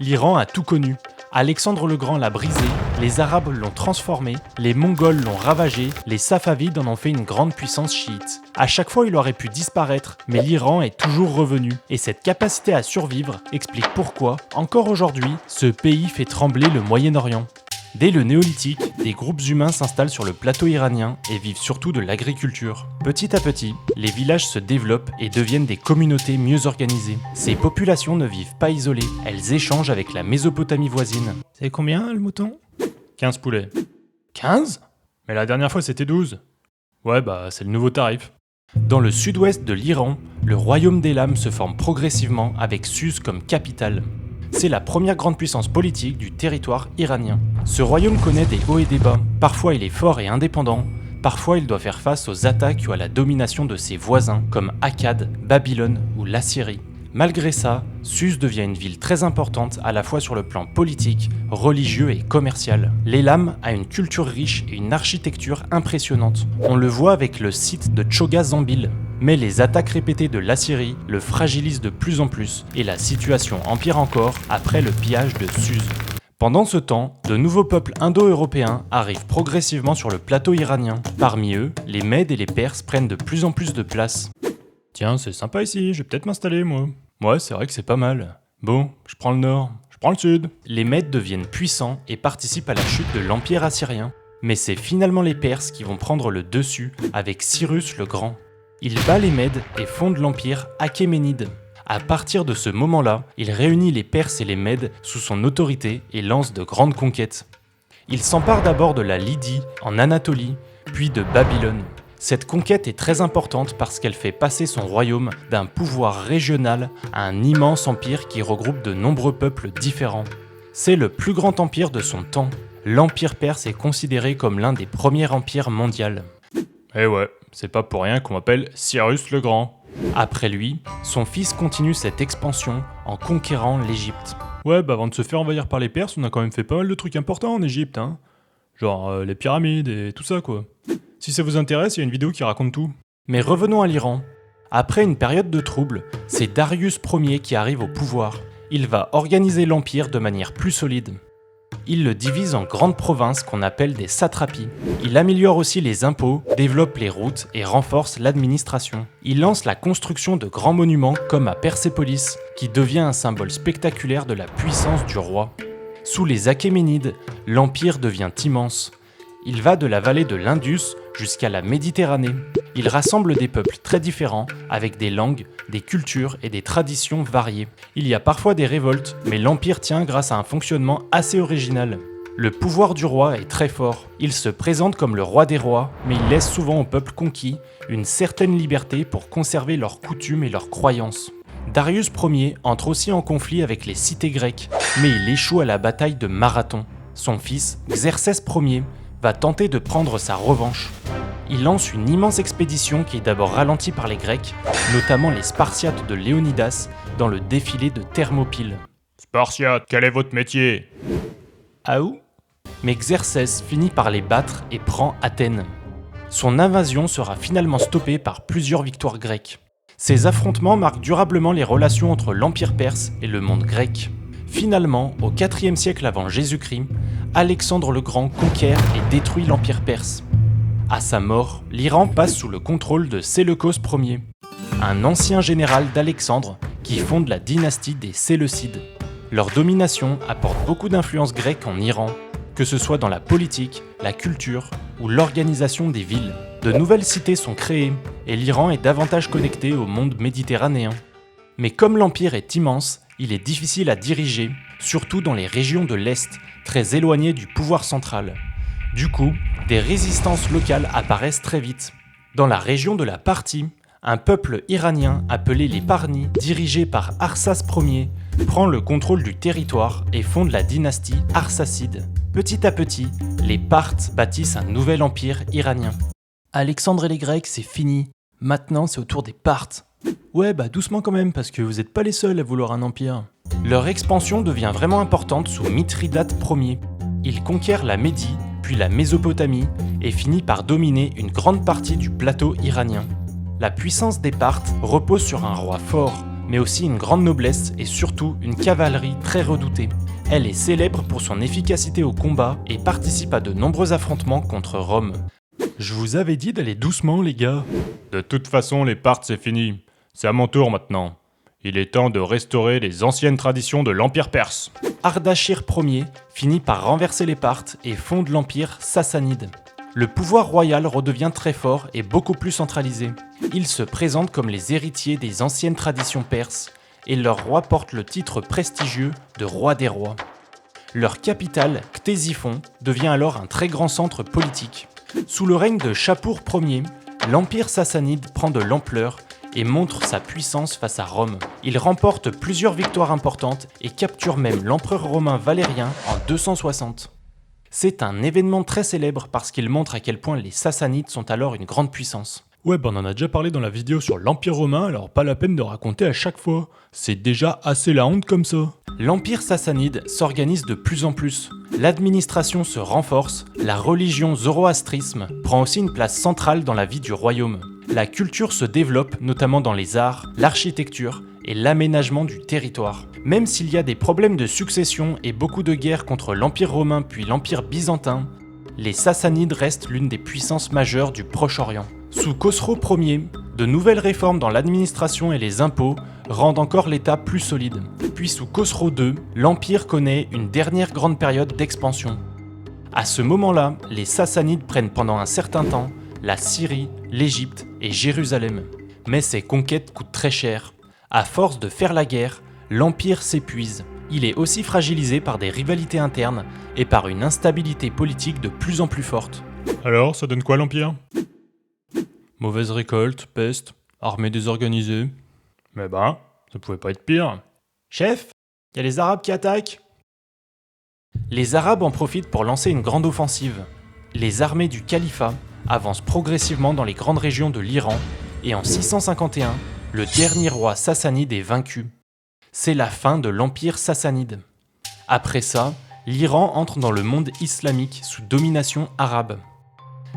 L'Iran a tout connu. Alexandre le Grand l'a brisé, les Arabes l'ont transformé, les Mongols l'ont ravagé, les Safavides en ont fait une grande puissance chiite. À chaque fois, il aurait pu disparaître, mais l'Iran est toujours revenu. Et cette capacité à survivre explique pourquoi, encore aujourd'hui, ce pays fait trembler le Moyen-Orient. Dès le néolithique, des groupes humains s'installent sur le plateau iranien et vivent surtout de l'agriculture. Petit à petit, les villages se développent et deviennent des communautés mieux organisées. Ces populations ne vivent pas isolées, elles échangent avec la Mésopotamie voisine. C'est combien le mouton ? 15 poulets. 15 ? Mais la dernière fois c'était 12. Ouais bah c'est le nouveau tarif. Dans le sud-ouest de l'Iran, le royaume d'Elam se forme progressivement avec Suse comme capitale. C'est la première grande puissance politique du territoire iranien. Ce royaume connaît des hauts et des bas. Parfois il est fort et indépendant, parfois il doit faire face aux attaques ou à la domination de ses voisins comme Akkad, Babylone ou l'Assyrie. Malgré ça, Suse devient une ville très importante à la fois sur le plan politique, religieux et commercial. L'Elam a une culture riche et une architecture impressionnante. On le voit avec le site de Choga Zambil. Mais les attaques répétées de l'Assyrie le fragilisent de plus en plus et la situation empire encore après le pillage de Suse. Pendant ce temps, de nouveaux peuples indo-européens arrivent progressivement sur le plateau iranien. Parmi eux, les Mèdes et les Perses prennent de plus en plus de place. Tiens, c'est sympa ici, je vais peut-être m'installer moi. Ouais, c'est vrai que c'est pas mal. Bon, je prends le nord, je prends le sud. Les Mèdes deviennent puissants et participent à la chute de l'Empire assyrien. Mais c'est finalement les Perses qui vont prendre le dessus avec Cyrus le Grand. Il bat les Mèdes et fonde l'empire achéménide. À partir de ce moment-là, il réunit les Perses et les Mèdes sous son autorité et lance de grandes conquêtes. Il s'empare d'abord de la Lydie en Anatolie, puis de Babylone. Cette conquête est très importante parce qu'elle fait passer son royaume d'un pouvoir régional à un immense empire qui regroupe de nombreux peuples différents. C'est le plus grand empire de son temps. L'empire perse est considéré comme l'un des premiers empires mondiaux. Eh ouais, c'est pas pour rien qu'on m'appelle Cyrus le Grand. Après lui, son fils continue cette expansion en conquérant l'Égypte. Ouais, bah avant de se faire envahir par les Perses, on a quand même fait pas mal de trucs importants en Égypte, hein. Genre les pyramides et tout ça quoi. Si ça vous intéresse, il y a une vidéo qui raconte tout. Mais revenons à l'Iran. Après une période de troubles, c'est Darius Ier qui arrive au pouvoir. Il va organiser l'empire de manière plus solide. Il le divise en grandes provinces qu'on appelle des satrapies. Il améliore aussi les impôts, développe les routes et renforce l'administration. Il lance la construction de grands monuments comme à Persépolis, qui devient un symbole spectaculaire de la puissance du roi. Sous les Achéménides, l'empire devient immense. Il va de la vallée de l'Indus jusqu'à la Méditerranée. Il rassemble des peuples très différents, avec des langues, des cultures et des traditions variées. Il y a parfois des révoltes, mais l'empire tient grâce à un fonctionnement assez original. Le pouvoir du roi est très fort. Il se présente comme le roi des rois, mais il laisse souvent au peuple conquis une certaine liberté pour conserver leurs coutumes et leurs croyances. Darius Ier entre aussi en conflit avec les cités grecques, mais il échoue à la bataille de Marathon. Son fils, Xerxès Ier, va tenter de prendre sa revanche. Il lance une immense expédition qui est d'abord ralentie par les Grecs, notamment les Spartiates de Léonidas, dans le défilé de Thermopyles. Spartiates, quel est votre métier ? Ah où ? Mais Xerxès finit par les battre et prend Athènes. Son invasion sera finalement stoppée par plusieurs victoires grecques. Ces affrontements marquent durablement les relations entre l'Empire perse et le monde grec. Finalement, au IVe siècle avant Jésus-Christ, Alexandre le Grand conquiert et détruit l'Empire perse. À sa mort, l'Iran passe sous le contrôle de Séleucos Ier, un ancien général d'Alexandre qui fonde la dynastie des Séleucides. Leur domination apporte beaucoup d'influences grecques en Iran, que ce soit dans la politique, la culture ou l'organisation des villes. De nouvelles cités sont créées et l'Iran est davantage connecté au monde méditerranéen. Mais comme l'empire est immense, il est difficile à diriger, surtout dans les régions de l'Est, très éloignées du pouvoir central. Du coup, des résistances locales apparaissent très vite. Dans la région de la Parthie, un peuple iranien appelé les Parnis, dirigé par Arsas Ier, prend le contrôle du territoire et fonde la dynastie Arsacide. Petit à petit, les Parthes bâtissent un nouvel empire iranien. Alexandre et les Grecs, c'est fini. Maintenant, c'est au tour des Parthes. Ouais, bah doucement quand même, parce que vous n'êtes pas les seuls à vouloir un empire. Leur expansion devient vraiment importante sous Mithridate Ier. Il conquiert la Médie, puis la Mésopotamie, et finit par dominer une grande partie du plateau iranien. La puissance des Parthes repose sur un roi fort, mais aussi une grande noblesse et surtout une cavalerie très redoutée. Elle est célèbre pour son efficacité au combat et participe à de nombreux affrontements contre Rome. Je vous avais dit d'aller doucement, les gars. De toute façon, les Parthes, c'est fini. C'est à mon tour maintenant. Il est temps de restaurer les anciennes traditions de l'Empire perse. Ardashir Ier finit par renverser les Parthes et fonde l'Empire sassanide. Le pouvoir royal redevient très fort et beaucoup plus centralisé. Ils se présentent comme les héritiers des anciennes traditions perses et leur roi porte le titre prestigieux de roi des rois. Leur capitale, Ctésiphon, devient alors un très grand centre politique. Sous le règne de Shapur Ier, l'Empire sassanide prend de l'ampleur et montre sa puissance face à Rome. Il remporte plusieurs victoires importantes et capture même l'empereur romain Valérien en 260. C'est un événement très célèbre parce qu'il montre à quel point les Sassanides sont alors une grande puissance. Ouais, on en a déjà parlé dans la vidéo sur l'Empire romain, alors pas la peine de raconter à chaque fois. C'est déjà assez la honte comme ça. L'Empire sassanide s'organise de plus en plus. L'administration se renforce, la religion zoroastrisme prend aussi une place centrale dans la vie du royaume. La culture se développe notamment dans les arts, l'architecture et l'aménagement du territoire. Même s'il y a des problèmes de succession et beaucoup de guerres contre l'Empire romain puis l'Empire byzantin, les Sassanides restent l'une des puissances majeures du Proche-Orient. Sous Khosrow Ier, de nouvelles réformes dans l'administration et les impôts rendent encore l'État plus solide. Puis sous Khosrow II, l'Empire connaît une dernière grande période d'expansion. À ce moment-là, les Sassanides prennent pendant un certain temps la Syrie, l'Égypte et Jérusalem. Mais ces conquêtes coûtent très cher. À force de faire la guerre, l'Empire s'épuise. Il est aussi fragilisé par des rivalités internes et par une instabilité politique de plus en plus forte. Alors, ça donne quoi l'Empire ? Mauvaise récolte, peste, armée désorganisée. Mais ça pouvait pas être pire. Chef, y a les Arabes qui attaquent. Les Arabes en profitent pour lancer une grande offensive. Les armées du califat avancent progressivement dans les grandes régions de l'Iran et en 651, le dernier roi sassanide est vaincu. C'est la fin de l'Empire sassanide. Après ça, l'Iran entre dans le monde islamique sous domination arabe.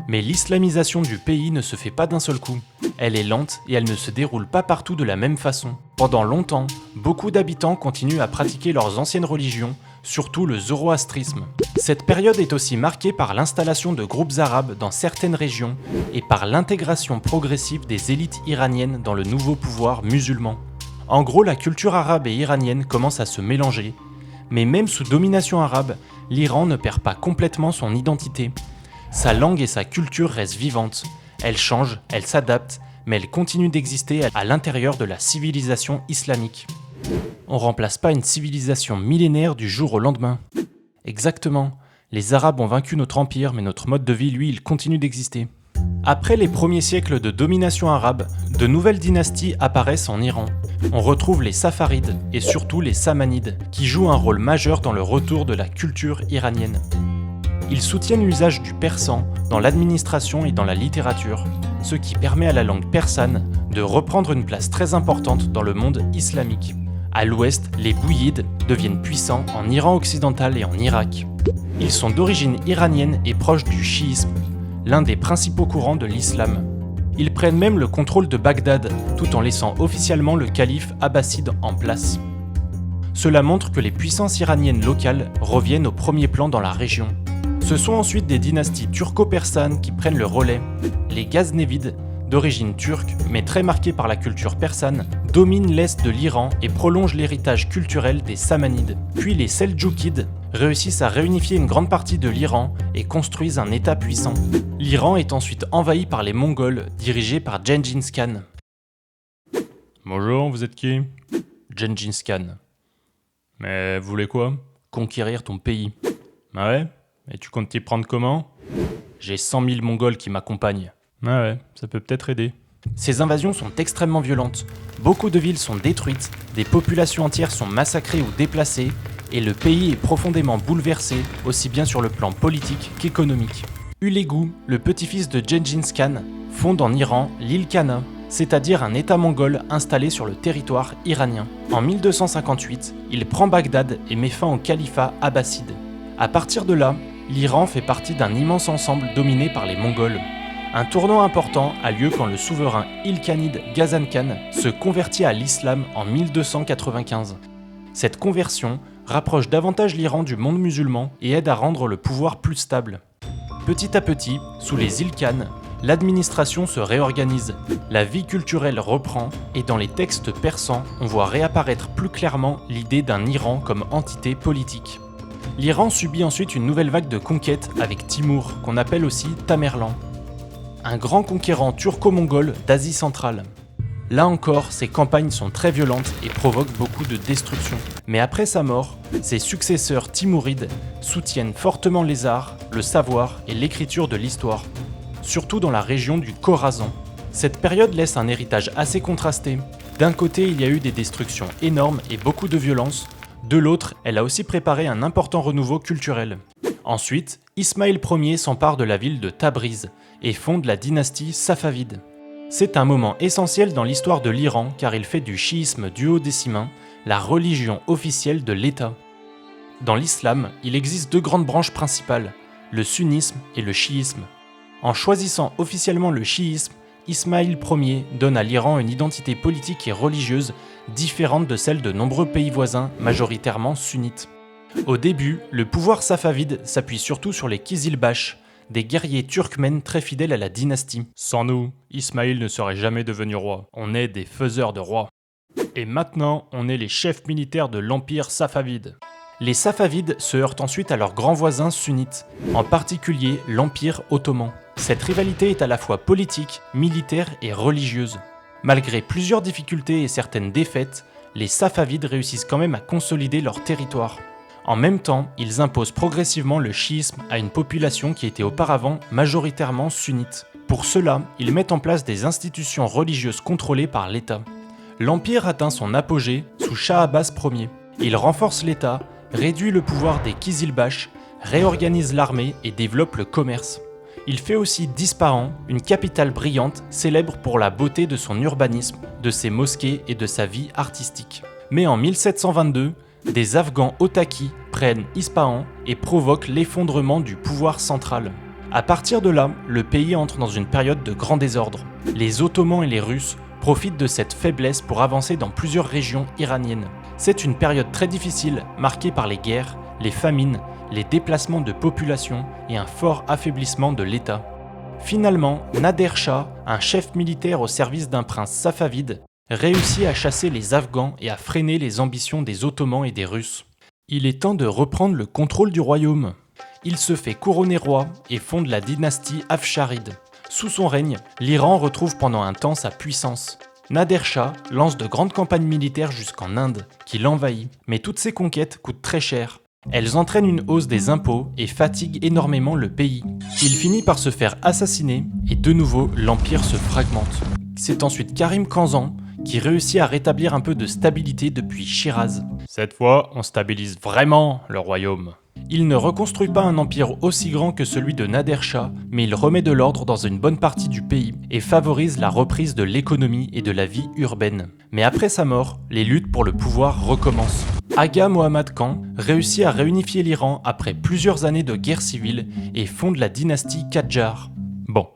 Mais l'islamisation du pays ne se fait pas d'un seul coup. Elle est lente et elle ne se déroule pas partout de la même façon. Pendant longtemps, beaucoup d'habitants continuent à pratiquer leurs anciennes religions, surtout le zoroastrisme. Cette période est aussi marquée par l'installation de groupes arabes dans certaines régions et par l'intégration progressive des élites iraniennes dans le nouveau pouvoir musulman. En gros, la culture arabe et iranienne commence à se mélanger, mais même sous domination arabe, l'Iran ne perd pas complètement son identité. Sa langue et sa culture restent vivantes. Elles changent, elles s'adaptent, mais elles continuent d'exister à l'intérieur de la civilisation islamique. On remplace pas une civilisation millénaire du jour au lendemain. Exactement, les Arabes ont vaincu notre empire, mais notre mode de vie, lui, il continue d'exister. Après les premiers siècles de domination arabe, de nouvelles dynasties apparaissent en Iran. On retrouve les Safarides et surtout les Samanides, qui jouent un rôle majeur dans le retour de la culture iranienne. Ils soutiennent l'usage du persan dans l'administration et dans la littérature, ce qui permet à la langue persane de reprendre une place très importante dans le monde islamique. À l'ouest, les Bouyides deviennent puissants en Iran occidental et en Irak. Ils sont d'origine iranienne et proches du chiisme, l'un des principaux courants de l'islam. Ils prennent même le contrôle de Bagdad, tout en laissant officiellement le calife abbasside en place. Cela montre que les puissances iraniennes locales reviennent au premier plan dans la région. Ce sont ensuite des dynasties turco-persanes qui prennent le relais. Les Ghaznévides, d'origine turque mais très marqués par la culture persane, dominent l'est de l'Iran et prolongent l'héritage culturel des Samanides. Puis les Seldjoukides réussissent à réunifier une grande partie de l'Iran et construisent un État puissant. L'Iran est ensuite envahi par les Mongols, dirigés par Gengis Khan. Bonjour, vous êtes qui ? Gengis Khan. Mais vous voulez quoi ? Conquérir ton pays. Ah ouais ? Et tu comptes t'y prendre comment ? J'ai 100 000 Mongols qui m'accompagnent. Ah ouais, ça peut peut-être aider. Ces invasions sont extrêmement violentes. Beaucoup de villes sont détruites, des populations entières sont massacrées ou déplacées, et le pays est profondément bouleversé, aussi bien sur le plan politique qu'économique. Uleghu, le petit-fils de Gengis Khan, fonde en Iran l'île Kana, c'est-à-dire un État mongol installé sur le territoire iranien. En 1258, il prend Bagdad et met fin au califat abbasside. À partir de là, l'Iran fait partie d'un immense ensemble dominé par les Mongols. Un tournant important a lieu quand le souverain Ilkhanid Ghazan Khan se convertit à l'islam en 1295. Cette conversion rapproche davantage l'Iran du monde musulman et aide à rendre le pouvoir plus stable. Petit à petit, sous les Ilkhan, l'administration se réorganise, la vie culturelle reprend et dans les textes persans, on voit réapparaître plus clairement l'idée d'un Iran comme entité politique. L'Iran subit ensuite une nouvelle vague de conquêtes avec Timour, qu'on appelle aussi Tamerlan, un grand conquérant turco-mongol d'Asie centrale. Là encore, ses campagnes sont très violentes et provoquent beaucoup de destruction. Mais après sa mort, ses successeurs timourides soutiennent fortement les arts, le savoir et l'écriture de l'histoire, surtout dans la région du Khorasan. Cette période laisse un héritage assez contrasté. D'un côté, il y a eu des destructions énormes et beaucoup de violence. De l'autre, elle a aussi préparé un important renouveau culturel. Ensuite, Ismaël Ier s'empare de la ville de Tabriz et fonde la dynastie safavide. C'est un moment essentiel dans l'histoire de l'Iran car il fait du chiisme duodécimain la religion officielle de l'État. Dans l'islam, il existe deux grandes branches principales, le sunnisme et le chiisme. En choisissant officiellement le chiisme, Ismaël Ier donne à l'Iran une identité politique et religieuse différente de celle de nombreux pays voisins majoritairement sunnites. Au début, le pouvoir safavide s'appuie surtout sur les Kizilbash, des guerriers turkmènes très fidèles à la dynastie. Sans nous, Ismaël ne serait jamais devenu roi. On est des faiseurs de rois. Et maintenant, on est les chefs militaires de l'empire safavide. Les Safavides se heurtent ensuite à leurs grands voisins sunnites, en particulier l'Empire ottoman. Cette rivalité est à la fois politique, militaire et religieuse. Malgré plusieurs difficultés et certaines défaites, les Safavides réussissent quand même à consolider leur territoire. En même temps, ils imposent progressivement le chiisme à une population qui était auparavant majoritairement sunnite. Pour cela, ils mettent en place des institutions religieuses contrôlées par l'État. L'empire atteint son apogée sous Shah Abbas Ier. Il renforce l'État, réduit le pouvoir des Kizilbash, réorganise l'armée et développe le commerce. Il fait aussi d'Ispahan une capitale brillante, célèbre pour la beauté de son urbanisme, de ses mosquées et de sa vie artistique. Mais en 1722, des Afghans Otaki prennent Ispahan et provoquent l'effondrement du pouvoir central. À partir de là, le pays entre dans une période de grand désordre. Les Ottomans et les Russes profitent de cette faiblesse pour avancer dans plusieurs régions iraniennes. C'est une période très difficile, marquée par les guerres, les famines, les déplacements de population et un fort affaiblissement de l'État. Finalement, Nader Shah, un chef militaire au service d'un prince safavide, réussit à chasser les Afghans et à freiner les ambitions des Ottomans et des Russes. Il est temps de reprendre le contrôle du royaume. Il se fait couronner roi et fonde la dynastie Afsharide. Sous son règne, l'Iran retrouve pendant un temps sa puissance. Nader Shah lance de grandes campagnes militaires jusqu'en Inde, qui l'envahit, mais toutes ces conquêtes coûtent très cher. Elles entraînent une hausse des impôts et fatiguent énormément le pays. Il finit par se faire assassiner et de nouveau l'empire se fragmente. C'est ensuite Karim Khanzan qui réussit à rétablir un peu de stabilité depuis Shiraz. Cette fois, on stabilise vraiment le royaume. Il ne reconstruit pas un empire aussi grand que celui de Nader Shah, mais il remet de l'ordre dans une bonne partie du pays et favorise la reprise de l'économie et de la vie urbaine. Mais après sa mort, les luttes pour le pouvoir recommencent. Agha Mohammad Khan réussit à réunifier l'Iran après plusieurs années de guerre civile et fonde la dynastie Kadjar. Bon,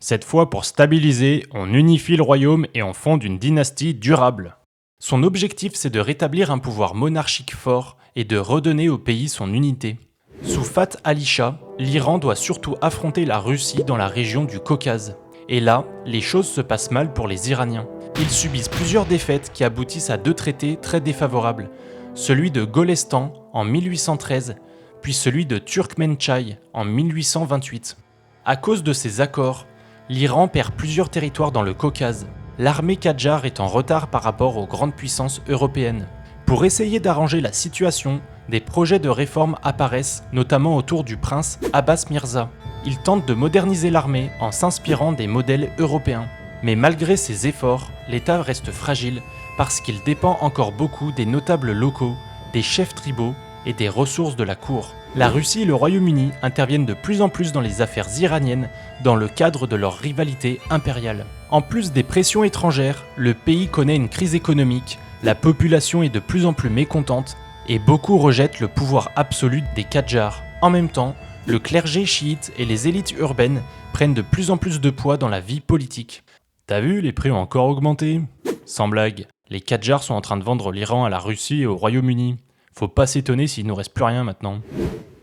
cette fois pour stabiliser, on unifie le royaume et on fonde une dynastie durable. Son objectif, c'est de rétablir un pouvoir monarchique fort et de redonner au pays son unité. Sous Fath Ali Shah, l'Iran doit surtout affronter la Russie dans la région du Caucase. Et là, les choses se passent mal pour les Iraniens. Ils subissent plusieurs défaites qui aboutissent à deux traités très défavorables. Celui de Golestan en 1813, puis celui de Turkmenchai en 1828. À cause de ces accords, l'Iran perd plusieurs territoires dans le Caucase. L'armée Kadjar est en retard par rapport aux grandes puissances européennes. Pour essayer d'arranger la situation, des projets de réforme apparaissent, notamment autour du prince Abbas Mirza. Il tente de moderniser l'armée en s'inspirant des modèles européens. Mais malgré ces efforts, l'État reste fragile parce qu'il dépend encore beaucoup des notables locaux, des chefs tribaux et des ressources de la cour. La Russie et le Royaume-Uni interviennent de plus en plus dans les affaires iraniennes dans le cadre de leur rivalité impériale. En plus des pressions étrangères, le pays connaît une crise économique, la population est de plus en plus mécontente et beaucoup rejettent le pouvoir absolu des Kadjars. En même temps, le clergé chiite et les élites urbaines prennent de plus en plus de poids dans la vie politique. T'as vu, les prix ont encore augmenté? Sans blague, les Qadjars sont en train de vendre l'Iran à la Russie et au Royaume-Uni. Faut pas s'étonner s'il nous reste plus rien maintenant.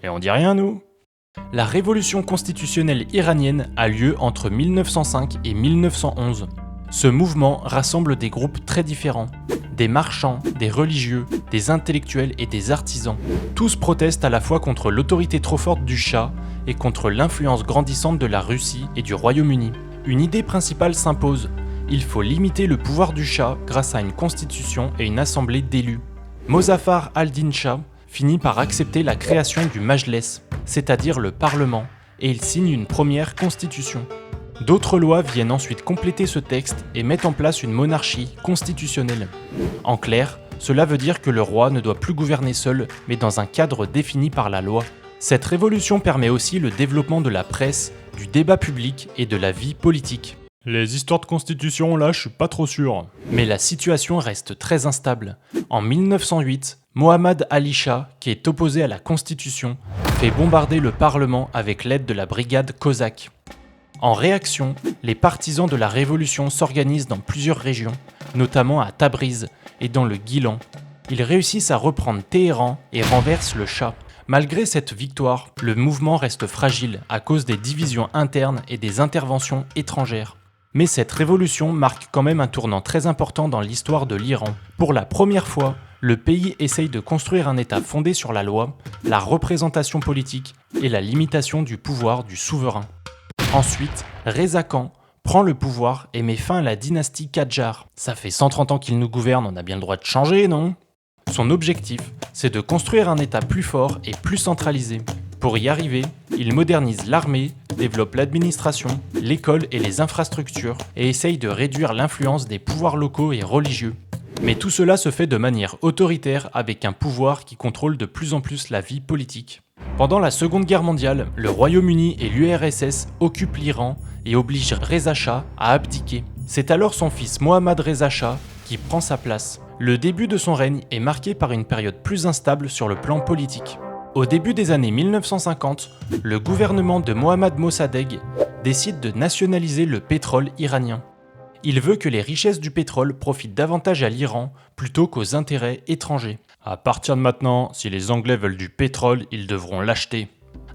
Et on dit rien, nous? La révolution constitutionnelle iranienne a lieu entre 1905 et 1911. Ce mouvement rassemble des groupes très différents. Des marchands, des religieux, des intellectuels et des artisans. Tous protestent à la fois contre l'autorité trop forte du Shah et contre l'influence grandissante de la Russie et du Royaume-Uni. Une idée principale s'impose. Il faut limiter le pouvoir du Shah grâce à une constitution et une assemblée d'élus. Mozaffar al-Din Shah finit par accepter la création du Majles, c'est-à-dire le Parlement, et il signe une première constitution. D'autres lois viennent ensuite compléter ce texte et mettent en place une monarchie constitutionnelle. En clair, cela veut dire que le roi ne doit plus gouverner seul, mais dans un cadre défini par la loi. Cette révolution permet aussi le développement de la presse, du débat public et de la vie politique. Les histoires de constitution, là, je suis pas trop sûr. Mais la situation reste très instable. En 1908, Mohammad Ali Shah, qui est opposé à la constitution, fait bombarder le Parlement avec l'aide de la brigade cosaque. En réaction, les partisans de la révolution s'organisent dans plusieurs régions, notamment à Tabriz et dans le Guilan. Ils réussissent à reprendre Téhéran et renversent le Shah. Malgré cette victoire, le mouvement reste fragile à cause des divisions internes et des interventions étrangères. Mais cette révolution marque quand même un tournant très important dans l'histoire de l'Iran. Pour la première fois, le pays essaye de construire un État fondé sur la loi, la représentation politique et la limitation du pouvoir du souverain. Ensuite, Reza Khan prend le pouvoir et met fin à la dynastie Qadjar. Ça fait 130 ans qu'il nous gouverne, on a bien le droit de changer, non? Son objectif, c'est de construire un État plus fort et plus centralisé. Pour y arriver, il modernise l'armée, développe l'administration, l'école et les infrastructures et essaye de réduire l'influence des pouvoirs locaux et religieux. Mais tout cela se fait de manière autoritaire avec un pouvoir qui contrôle de plus en plus la vie politique. Pendant la Seconde Guerre mondiale, le Royaume-Uni et l'URSS occupent l'Iran et obligent Reza Shah à abdiquer. C'est alors son fils Mohammad Reza Shah qui prend sa place. Le début de son règne est marqué par une période plus instable sur le plan politique. Au début des années 1950, le gouvernement de Mohammad Mossadegh décide de nationaliser le pétrole iranien. Il veut que les richesses du pétrole profitent davantage à l'Iran plutôt qu'aux intérêts étrangers. À partir de maintenant, si les Anglais veulent du pétrole, ils devront l'acheter.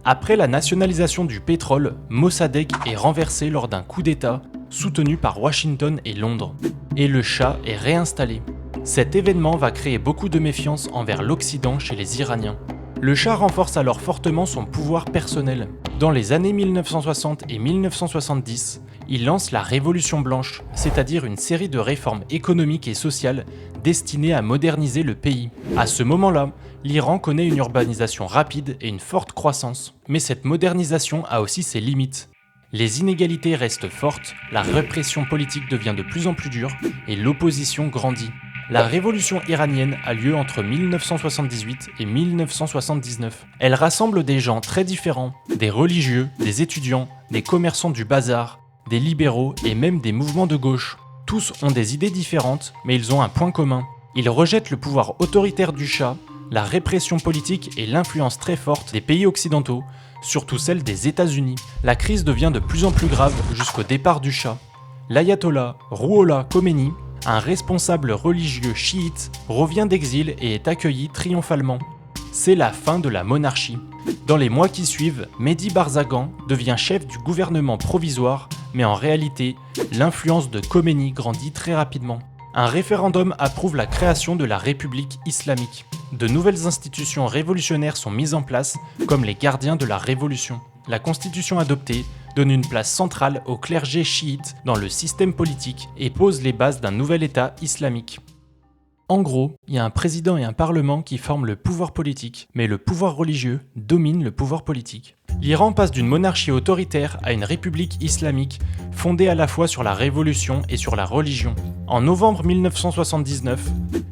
Après la nationalisation du pétrole, Mossadegh est renversé lors d'un coup d'État soutenu par Washington et Londres. Et le Shah est réinstallé. Cet événement va créer beaucoup de méfiance envers l'Occident chez les Iraniens. Le Shah renforce alors fortement son pouvoir personnel. Dans les années 1960 et 1970, il lance la Révolution blanche, c'est-à-dire une série de réformes économiques et sociales destinées à moderniser le pays. À ce moment-là, l'Iran connaît une urbanisation rapide et une forte croissance. Mais cette modernisation a aussi ses limites. Les inégalités restent fortes, la répression politique devient de plus en plus dure et l'opposition grandit. La révolution iranienne a lieu entre 1978 et 1979. Elle rassemble des gens très différents, des religieux, des étudiants, des commerçants du bazar, des libéraux et même des mouvements de gauche. Tous ont des idées différentes, mais ils ont un point commun. Ils rejettent le pouvoir autoritaire du Shah, la répression politique et l'influence très forte des pays occidentaux, surtout celle des États-Unis. La crise devient de plus en plus grave jusqu'au départ du Shah. L'ayatollah Rouhollah Khomeini, un responsable religieux chiite, revient d'exil et est accueilli triomphalement. C'est la fin de la monarchie. Dans les mois qui suivent, Mehdi Barzaghan devient chef du gouvernement provisoire, mais en réalité, l'influence de Khomeini grandit très rapidement. Un référendum approuve la création de la République islamique. De nouvelles institutions révolutionnaires sont mises en place, comme les gardiens de la révolution. La constitution adoptée donne une place centrale au clergé chiite dans le système politique et pose les bases d'un nouvel État islamique. En gros, il y a un président et un parlement qui forment le pouvoir politique, mais le pouvoir religieux domine le pouvoir politique. L'Iran passe d'une monarchie autoritaire à une république islamique fondée à la fois sur la révolution et sur la religion. En novembre 1979,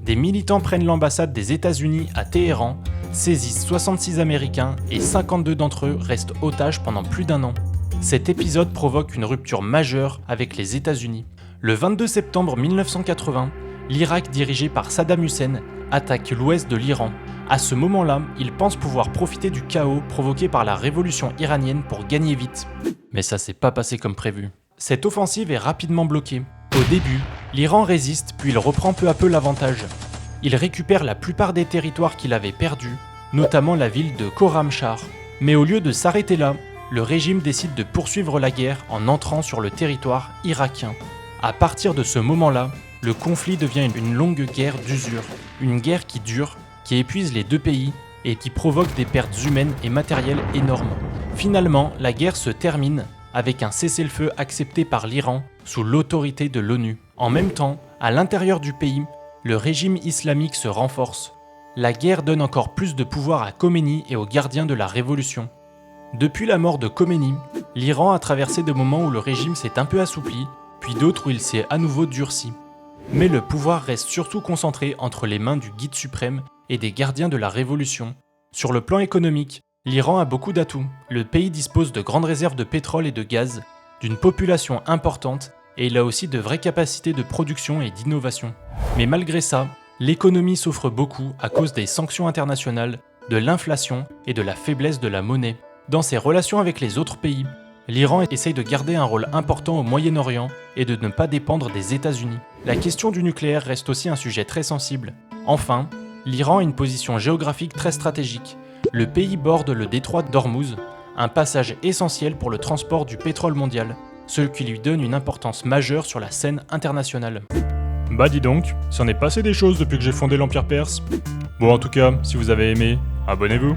des militants prennent l'ambassade des États-Unis à Téhéran, saisissent 66 Américains et 52 d'entre eux restent otages pendant plus d'1 an. Cet épisode provoque une rupture majeure avec les États-Unis. Le 22 septembre 1980, l'Irak dirigé par Saddam Hussein attaque l'ouest de l'Iran. À ce moment-là, il pense pouvoir profiter du chaos provoqué par la révolution iranienne pour gagner vite. Mais ça s'est pas passé comme prévu. Cette offensive est rapidement bloquée. Au début, l'Iran résiste, puis il reprend peu à peu l'avantage. Il récupère la plupart des territoires qu'il avait perdus, notamment la ville de Khorramshahr. Mais au lieu de s'arrêter là, le régime décide de poursuivre la guerre en entrant sur le territoire irakien. À partir de ce moment-là, le conflit devient une longue guerre d'usure. Une guerre qui dure, qui épuise les deux pays et qui provoque des pertes humaines et matérielles énormes. Finalement, la guerre se termine avec un cessez-le-feu accepté par l'Iran sous l'autorité de l'ONU. En même temps, à l'intérieur du pays, le régime islamique se renforce. La guerre donne encore plus de pouvoir à Khomeini et aux gardiens de la révolution. Depuis la mort de Khomeini, l'Iran a traversé des moments où le régime s'est un peu assoupli, puis d'autres où il s'est à nouveau durci. Mais le pouvoir reste surtout concentré entre les mains du guide suprême et des gardiens de la révolution. Sur le plan économique, l'Iran a beaucoup d'atouts. Le pays dispose de grandes réserves de pétrole et de gaz, d'une population importante, et il a aussi de vraies capacités de production et d'innovation. Mais malgré ça, l'économie souffre beaucoup à cause des sanctions internationales, de l'inflation et de la faiblesse de la monnaie. Dans ses relations avec les autres pays, l'Iran essaye de garder un rôle important au Moyen-Orient et de ne pas dépendre des États-Unis. La question du nucléaire reste aussi un sujet très sensible. Enfin, l'Iran a une position géographique très stratégique. Le pays borde le détroit d'Ormuz, un passage essentiel pour le transport du pétrole mondial, ce qui lui donne une importance majeure sur la scène internationale. Bah dis donc, s'en est passé des choses depuis que j'ai fondé l'Empire perse. Bon en tout cas, si vous avez aimé, abonnez-vous.